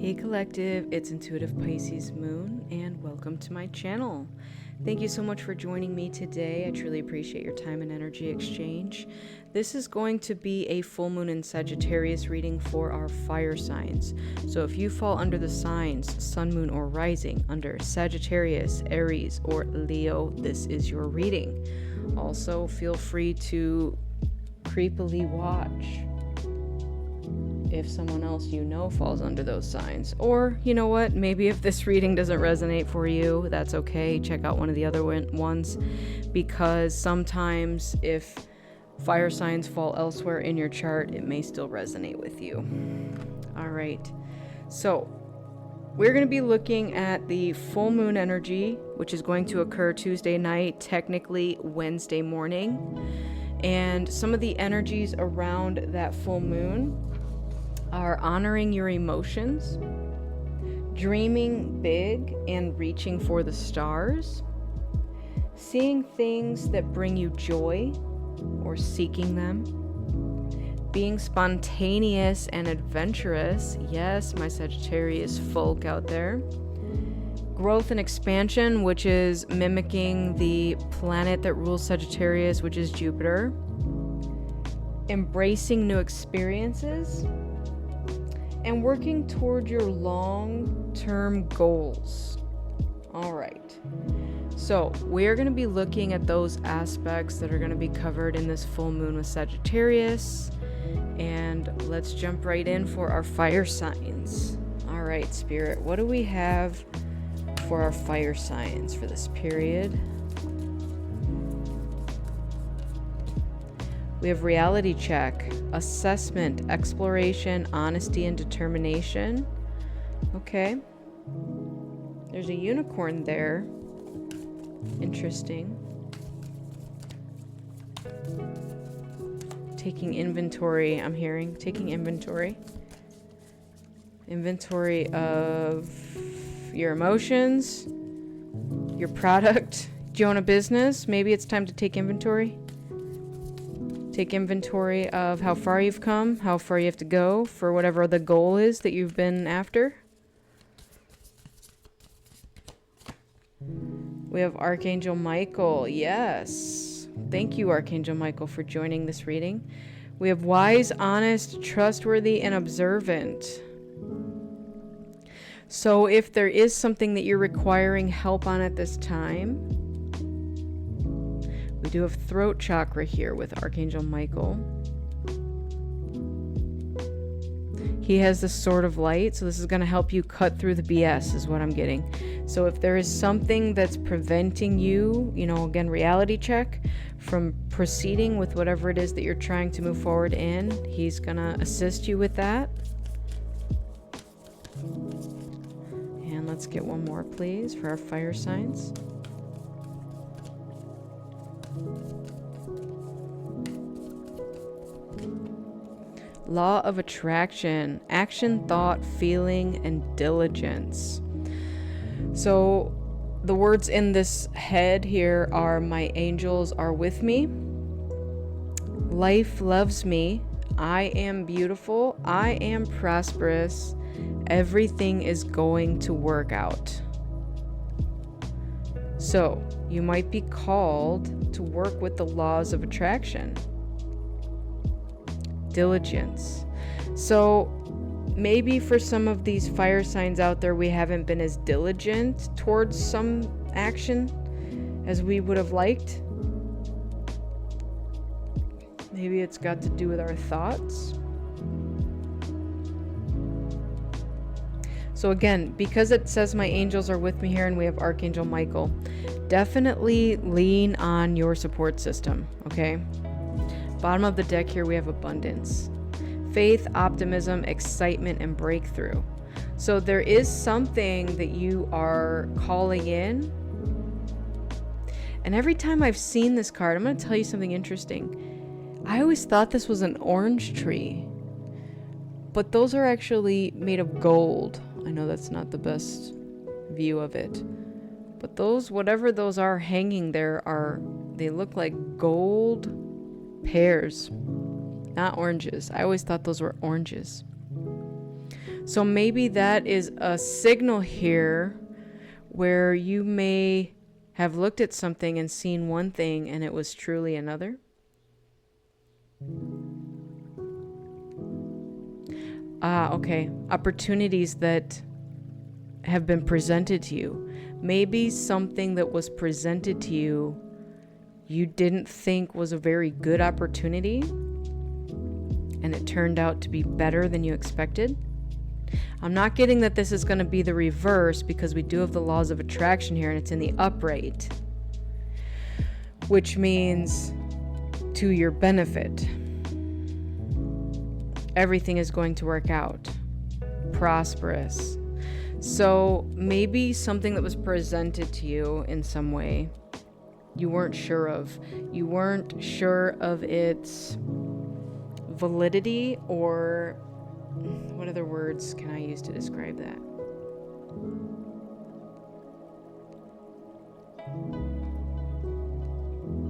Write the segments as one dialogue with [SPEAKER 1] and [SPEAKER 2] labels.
[SPEAKER 1] Hey Collective, it's Intuitive Pisces Moon, and welcome to my channel. Thank you so much for joining me today. I truly appreciate your time and energy exchange. This is going to be a full moon in Sagittarius reading for our fire signs. So if you fall under the signs Sun, Moon, or Rising under Sagittarius, Aries, or Leo, this is your reading. Also, feel free to creepily watch if someone else you know falls under those signs. Or, you know what, maybe if this reading doesn't resonate for you, that's okay. Check out one of the other ones, because sometimes if fire signs fall elsewhere in your chart, it may still resonate with you. All right, so we're going to be looking at the full moon energy, which is going to occur Tuesday night, technically Wednesday morning. And some of the energies around that full moon are honoring your emotions, dreaming big and reaching for the stars, seeing things that bring you joy or seeking them, being spontaneous and adventurous. Yes, my Sagittarius folk out there. Growth and expansion, which is mimicking the planet that rules Sagittarius, which is Jupiter. Embracing new experiences and working toward your long-term goals. All right. So we're going to be looking at those aspects that are going to be covered in this full moon with Sagittarius. And let's jump right in for our fire signs. All right, Spirit, what do we have for our fire signs for this period? We have reality check, assessment, exploration, honesty, and determination. Okay. There's a unicorn there. Interesting. Taking inventory, I'm hearing. Taking inventory. Inventory of your emotions, your product. Do you own a business? Maybe it's time to take inventory. Take inventory of how far you've come, how far you have to go for whatever the goal is that you've been after. We have Archangel Michael. Yes. Thank you, Archangel Michael, for joining this reading. We have wise, honest, trustworthy, and observant. So if there is something that you're requiring help on at this time, we do have throat chakra here with Archangel Michael. He has the sword of light, so this is going to help you cut through the BS is what I'm getting. So if there is something that's preventing you, again, reality check, from proceeding with whatever it is that you're trying to move forward in, he's going to assist you with that. And let's get one more, please, for our fire signs. Law of attraction, action, thought, feeling, and diligence. So the words in this head here are: my angels are with me. Life loves me. I am beautiful. I am prosperous. Everything is going to work out. So you might be called to work with the laws of attraction. Diligence. So maybe for some of these fire signs out there, we haven't been as diligent towards some action as we would have liked. Maybe it's got to do with our thoughts. So again, because it says my angels are with me here and we have Archangel Michael, definitely lean on your support system, okay? Bottom of the deck here, we have abundance, faith, optimism, excitement, and breakthrough. So there is something that you are calling in. And every time I've seen this card, I'm going to tell you something interesting. I always thought this was an orange tree, but those are actually made of gold. I know that's not the best view of it, but those, whatever those are hanging there, they look like gold pears, not oranges. I always thought those were oranges. So maybe that is a signal here where you may have looked at something and seen one thing and it was truly another. Okay. Opportunities that have been presented to you. Maybe something that was presented to you you didn't think was a very good opportunity and it turned out to be better than you expected. I'm not getting that this is going to be the reverse because we do have the laws of attraction here and it's in the upright, which means to your benefit. Everything is going to work out. Prosperous. So maybe something that was presented to you in some way you weren't sure of. You weren't sure of its validity, or what other words can I use to describe that?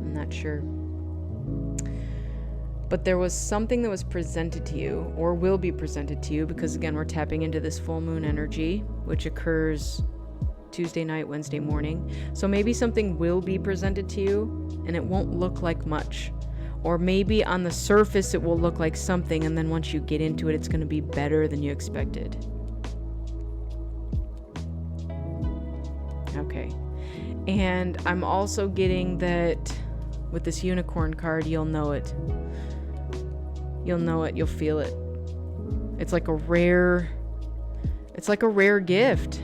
[SPEAKER 1] I'm not sure. But there was something that was presented to you, or will be presented to you, because again, we're tapping into this full moon energy, which occurs Tuesday night, Wednesday morning. So maybe something will be presented to you and it won't look like much. Or maybe on the surface it will look like something, and then once you get into it, it's going to be better than you expected. Okay. And I'm also getting that with this unicorn card, you'll know it. You'll know it. You'll feel it. It's like a rare gift.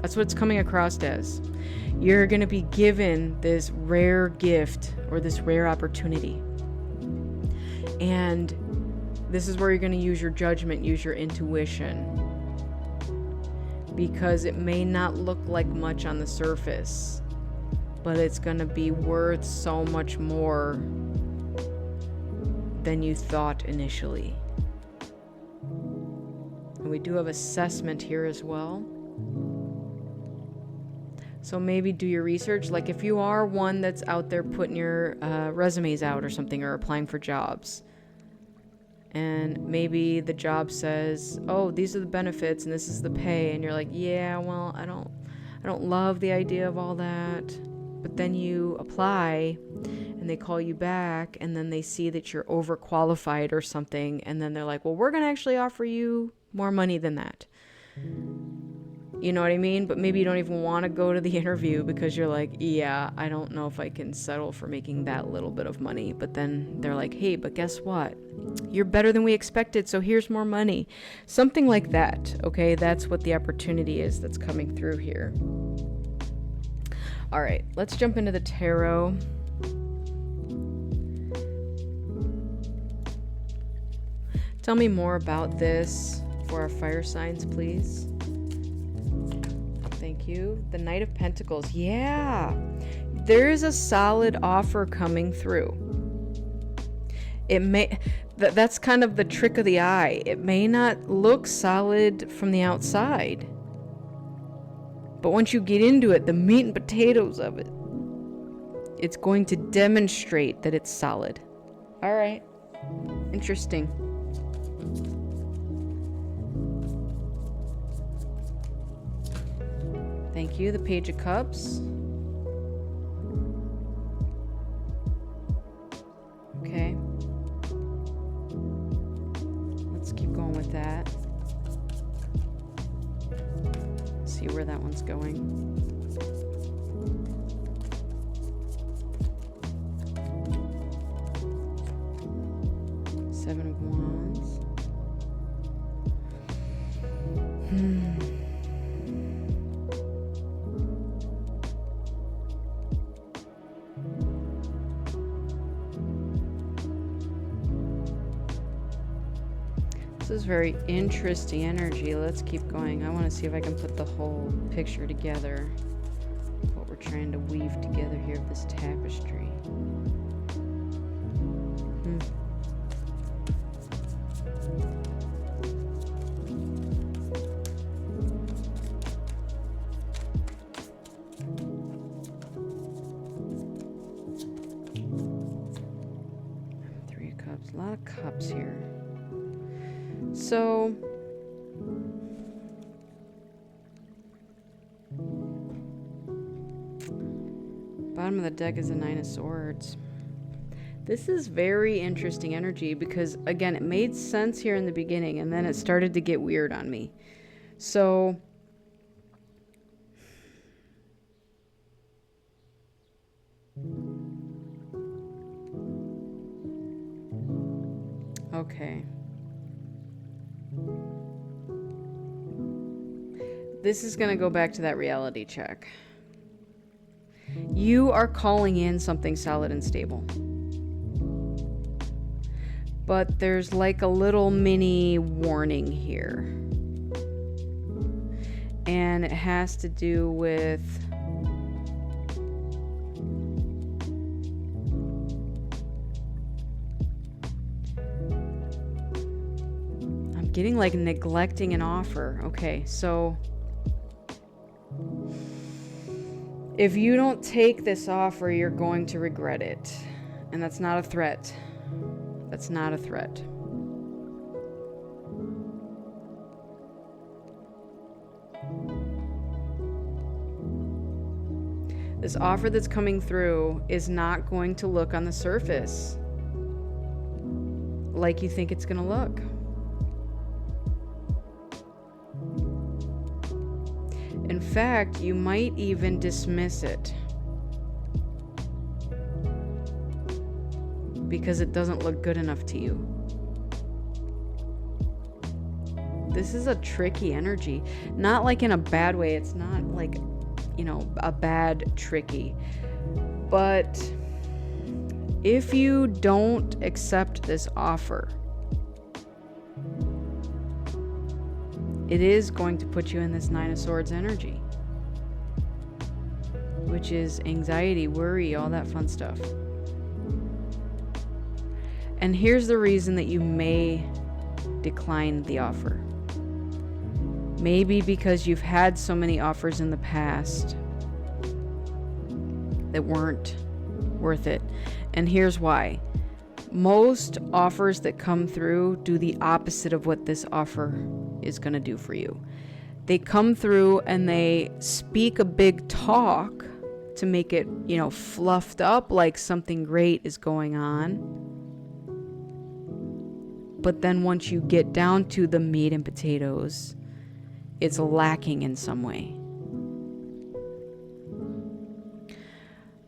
[SPEAKER 1] That's what it's coming across as. You're going to be given this rare gift or this rare opportunity. And this is where you're going to use your judgment, use your intuition. Because it may not look like much on the surface, but it's going to be worth so much more than you thought initially. And we do have assessment here as well. So maybe do your research. Like if you are one that's out there putting your resumes out or something, or applying for jobs, and maybe the job says, oh, these are the benefits and this is the pay, and you're like, yeah, well, I don't love the idea of all that. But then you apply and they call you back, and then they see that you're overqualified or something, and then they're like, well, we're going to actually offer you more money than that. You know what I mean? But maybe you don't even want to go to the interview because you're like, yeah, I don't know if I can settle for making that little bit of money. But then they're like, hey, but guess what? You're better than we expected, so here's more money. Something like that, okay? That's what the opportunity is that's coming through here. All right, let's jump into the tarot. Tell me more about this for our fire signs, please. Thank you. The Knight of Pentacles. Yeah. There's a solid offer coming through. It may that's kind of the trick of the eye. It may not look solid from the outside. But once you get into it, the meat and potatoes of it, it's going to demonstrate that it's solid. All right. Interesting. Thank you. The Page of Cups. Okay. Let's keep going with that. See where that one's going. Seven of Wands. This is very interesting energy. Let's keep going. I want to see if I can put the whole picture together. What we're trying to weave together here of this tapestry. Three of Cups. A lot of cups here. So, Bottom of the deck is the Nine of Swords. This is very interesting energy because, again, it made sense here in the beginning and then it started to get weird on me. So, okay. This is going to go back to that reality check. You are calling in something solid and stable. But there's like a little mini warning here. And it has to do with I'm getting like neglecting an offer. Okay, so if you don't take this offer, you're going to regret it. And that's not a threat. That's not a threat. This offer that's coming through is not going to look on the surface like you think it's going to look. In fact, you might even dismiss it because it doesn't look good enough to you. This is a tricky energy. Not like in a bad way. It's not like, you know, a bad tricky. But if you don't accept this offer, it is going to put you in this Nine of Swords energy, which is anxiety, worry, all that fun stuff. And here's the reason that you may decline the offer. Maybe because you've had so many offers in the past that weren't worth it. And here's why. Most offers that come through do the opposite of what this offer is going to do for you. They come through and they speak a big talk to make it, you know, fluffed up like something great is going on. But then once you get down to the meat and potatoes, it's lacking in some way.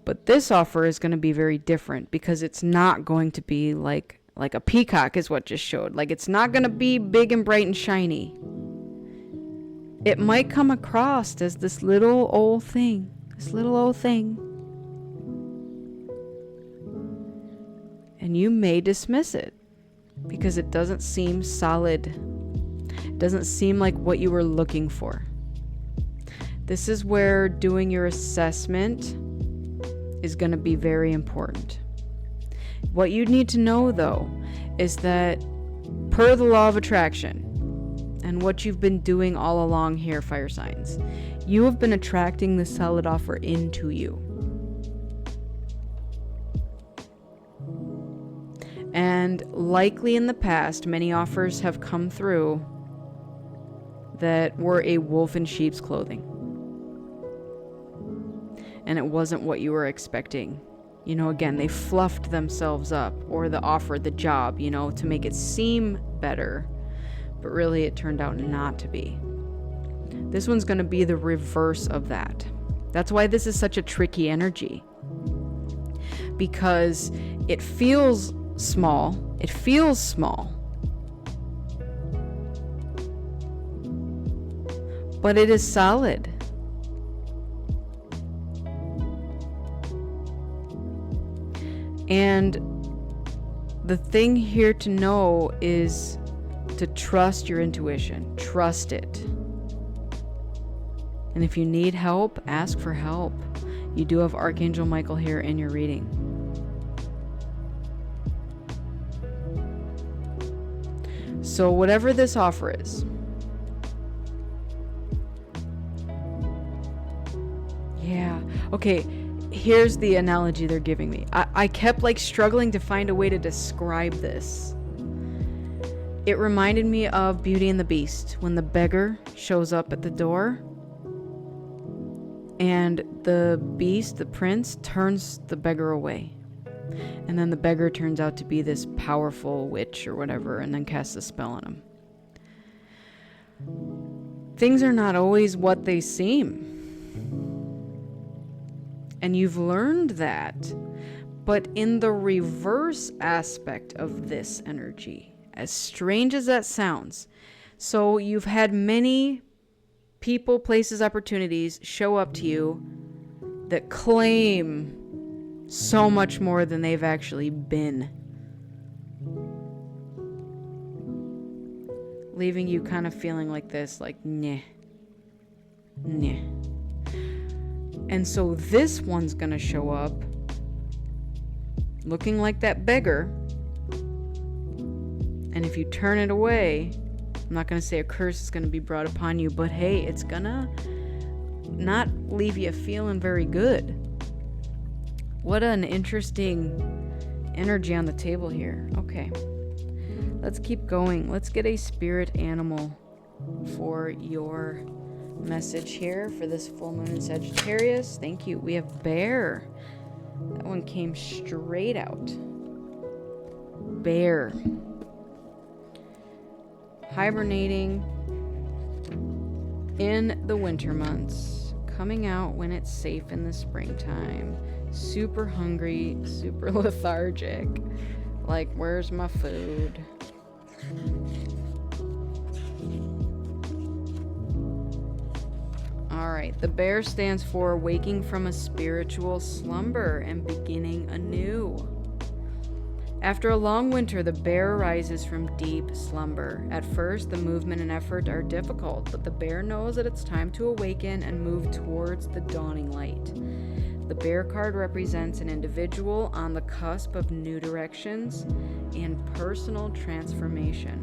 [SPEAKER 1] But this offer is going to be very different because it's not going to be like a peacock is what just showed. Like, it's not going to be big and bright and shiny. It might come across as this little old thing. And you may dismiss it because it doesn't seem solid. It doesn't seem like what you were looking for. This is where doing your assessment is going to be very important. What you need to know, though, is that per the law of attraction and what you've been doing all along here, fire signs, you have been attracting the solid offer into you. And likely in the past, many offers have come through that were a wolf in sheep's clothing. And it wasn't what you were expecting. You know, again, they fluffed themselves up, or the offer, the job, you know, to make it seem better. But really it turned out not to be. This one's going to be the reverse of that. That's why this is such a tricky energy. Because it feels small. It feels small. But it is solid. And the thing here to know is to trust your intuition. Trust it. And if you need help, ask for help. You do have Archangel Michael here in your reading. So whatever this offer is, yeah, okay, here's the analogy they're giving me. I kept like struggling to find a way to describe this. It reminded me of Beauty and the Beast when the beggar shows up at the door And the beast, the prince, turns the beggar away. And then the beggar turns out to be this powerful witch or whatever, and then casts a spell on him. Things are not always what they seem. And you've learned that. But in the reverse aspect of this energy, as strange as that sounds, so you've had many people, places, opportunities show up to you that claim so much more than they've actually been, leaving you kind of feeling like this, like, nah. And so this one's gonna show up looking like that beggar, and if you turn it away, I'm not gonna say a curse is gonna be brought upon you, but hey, it's gonna not leave you feeling very good. What an interesting energy on the table here. Okay, let's keep going. Let's get a spirit animal for your message here for this full moon in Sagittarius. Thank you. We have bear. That one came straight out. Bear. Hibernating in the winter months. Coming out when it's safe in the springtime. Super hungry, super lethargic. Like, where's my food? Alright, the bear stands for waking from a spiritual slumber and beginning anew. After a long winter, the bear rises from deep slumber. At first, the movement and effort are difficult, but the bear knows that it's time to awaken and move towards the dawning light. The bear card represents an individual on the cusp of new directions and personal transformation.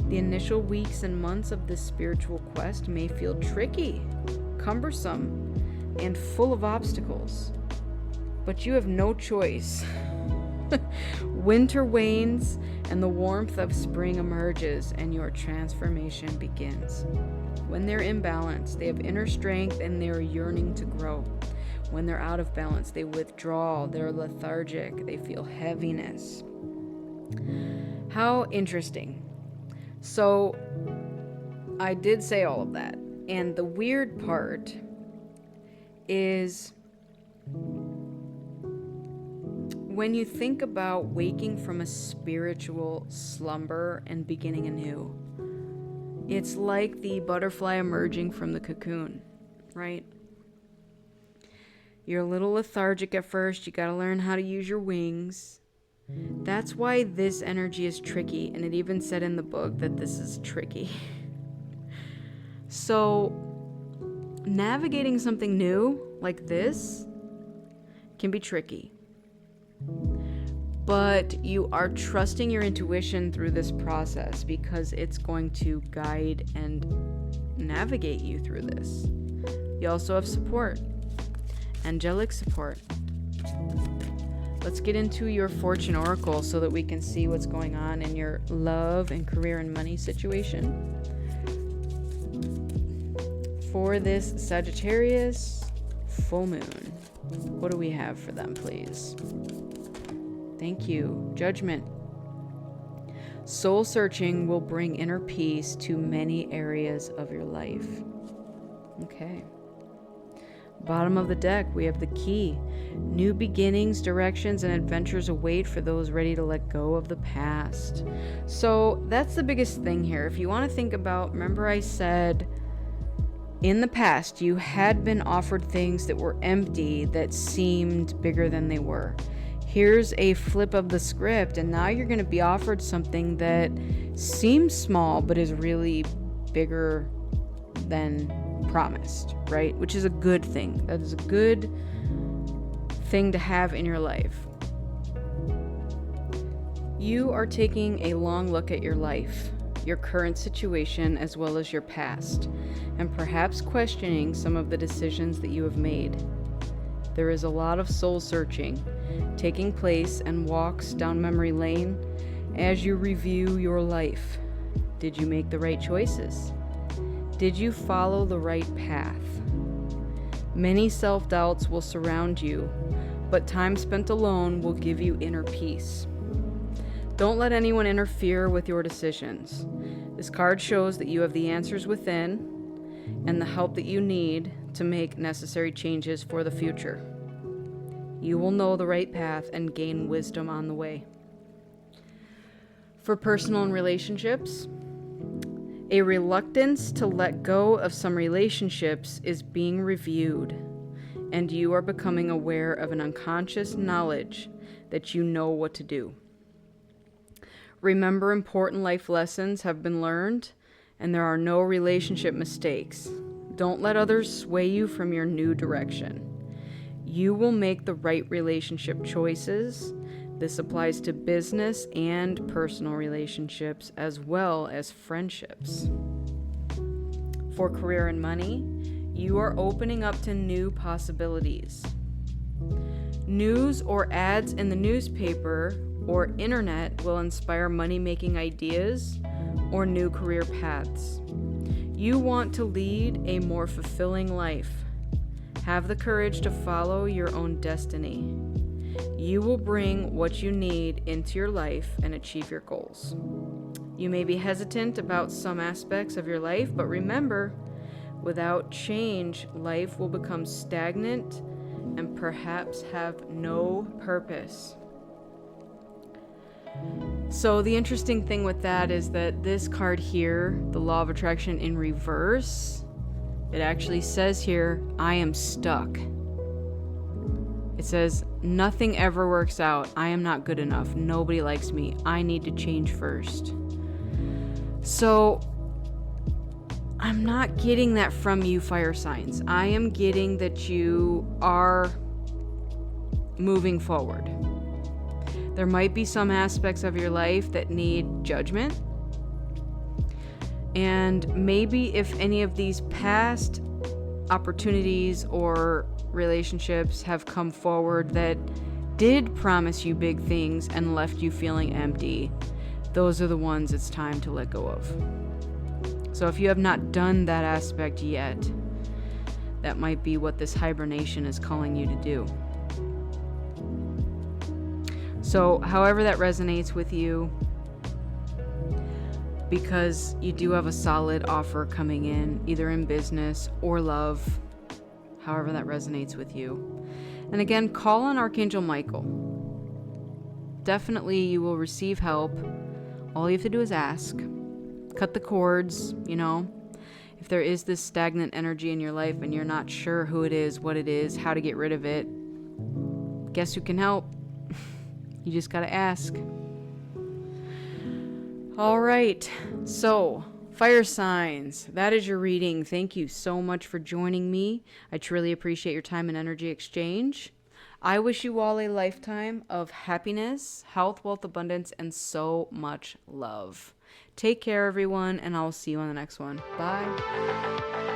[SPEAKER 1] The initial weeks and months of this spiritual quest may feel tricky, cumbersome, and full of obstacles. But you have no choice. Winter wanes and the warmth of spring emerges and your transformation begins. When they're in balance, they have inner strength and they're yearning to grow. When they're out of balance, they withdraw, they're lethargic, they feel heaviness. How interesting. So, I did say all of that. And the weird part is when you think about waking from a spiritual slumber and beginning anew, it's like the butterfly emerging from the cocoon, right? You're a little lethargic at first. You got to learn how to use your wings. That's why this energy is tricky. And it even said in the book that this is tricky. So, navigating something new like this can be tricky. But you are trusting your intuition through this process because it's going to guide and navigate you through this. You also have support. Angelic support. Let's get into your fortune oracle so that we can see what's going on in your love and career and money situation. For this Sagittarius full moon, what do we have for them, please? Thank you. Judgment. Soul searching will bring inner peace to many areas of your life. Okay. Bottom of the deck, we have the key. New beginnings, directions, and adventures await for those ready to let go of the past. So that's the biggest thing here. If you want to think about, remember I said in the past you had been offered things that were empty that seemed bigger than they were. Here's a flip of the script, and now you're going to be offered something that seems small but is really bigger than promised, right? Which is a good thing. That is a good thing to have in your life. You are taking a long look at your life, your current situation, as well as your past, and perhaps questioning some of the decisions that you have made. There is a lot of soul searching taking place and walks down memory lane as you review your life. Did you make the right choices? Did you follow the right path? Many self-doubts will surround you, but time spent alone will give you inner peace. Don't let anyone interfere with your decisions. This card shows that you have the answers within and the help that you need to make necessary changes for the future. You will know the right path and gain wisdom on the way. For personal and relationships, a reluctance to let go of some relationships is being reviewed, and you are becoming aware of an unconscious knowledge that you know what to do. Remember, important life lessons have been learned, and there are no relationship mistakes. Don't let others sway you from your new direction. You will make the right relationship choices. This applies to business and personal relationships as well as friendships. For career and money, you are opening up to new possibilities. News or ads in the newspaper or internet will inspire money-making ideas or new career paths. You want to lead a more fulfilling life. Have the courage to follow your own destiny. You will bring what you need into your life and achieve your goals. You may be hesitant about some aspects of your life, but remember, without change, life will become stagnant and perhaps have no purpose. So the interesting thing with that is that this card here, the Law of Attraction in reverse, it actually says here, I am stuck. It says, nothing ever works out. I am not good enough. Nobody likes me. I need to change first. So I'm not getting that from you, fire signs. I am getting that you are moving forward. There might be some aspects of your life that need judgment. And maybe if any of these past opportunities or relationships have come forward that did promise you big things and left you feeling empty, those are the ones it's time to let go of. So if you have not done that aspect yet, that might be what this hibernation is calling you to do. So however that resonates with you, because you do have a solid offer coming in, either in business or love, however that resonates with you. And again, call on Archangel Michael. Definitely you will receive help. All you have to do is ask. Cut the cords, If there is this stagnant energy in your life and you're not sure who it is, what it is, how to get rid of it, guess who can help? You just gotta ask. All right, so fire signs, that is your reading. Thank you so much for joining me. I truly appreciate your time and energy exchange. I wish you all a lifetime of happiness, health, wealth, abundance, and so much love. Take care, everyone, and I'll see you on the next one. Bye.